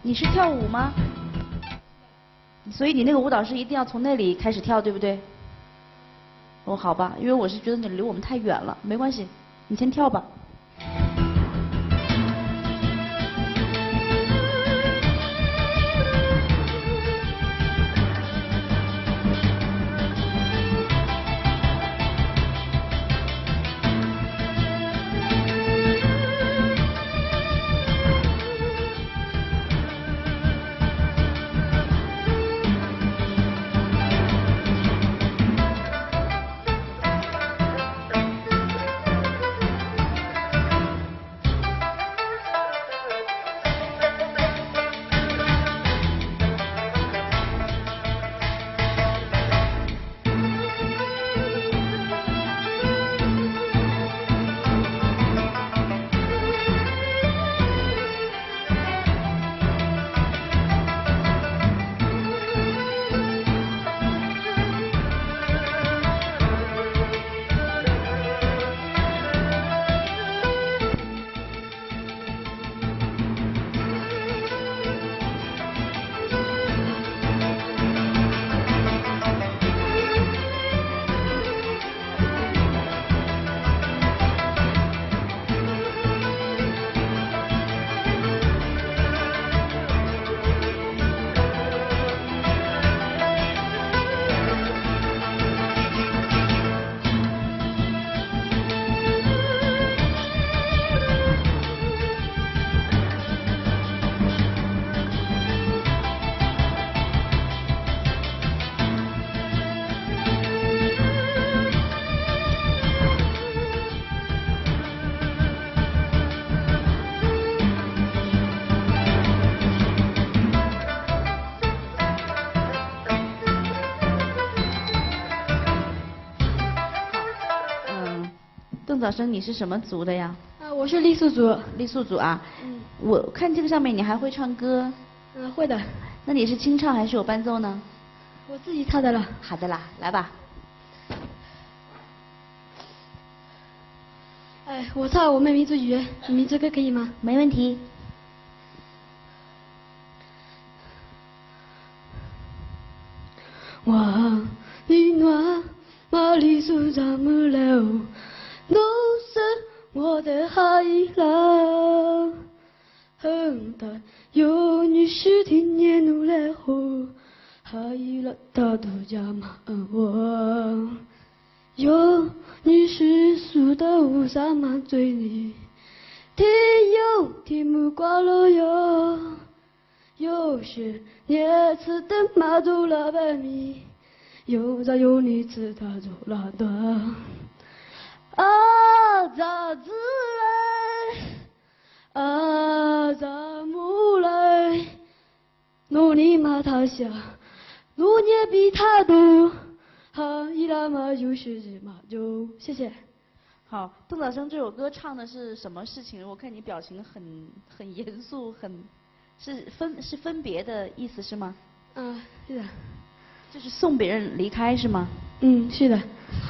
你是跳舞吗？所以你那个舞蹈是一定要从那里开始跳，对不对？哦，好吧，因为我是觉得你离我们太远了，没关系，你先跳吧。邓早生，你是什么族的呀？我是傈僳族。傈僳族啊？我看这个上面你还会唱歌。会的。那你是清唱还是有伴奏呢？我自己唱的了。好的啦，来吧。我唱我们民族语，民族歌可以吗？没问题。哇，你暖马里苏扎木了，都是我的海浪。很大有你是听年努来后，海浪大度加马我。有你是苏的乌萨满嘴里，天有天目挂了哟。有时年次的马走了百米，有朝有你知他走了的。啊，咋子来？啊，咋木来？努力马他下，努力比他多。哈伊拉马就是日马就，谢谢。好，邓早生这首歌唱的是什么事情？我看你表情很严肃，是分别的意思是吗？是的。就是送别人离开是吗？是的。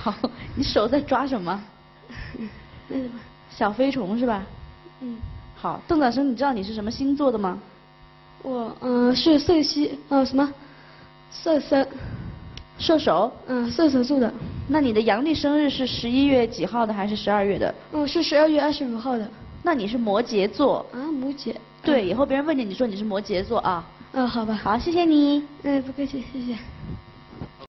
好，你手在抓什么？那什么？小飞虫是吧？好，邓早生，你知道你是什么星座的吗？我是射手。射手座的。那你的阳历生日是11月几号的还是12月的？是12月25号的。那你是摩羯座。摩羯。对，以后别人问你，你说你是摩羯座啊。好吧。好，谢谢你。不客气，谢谢。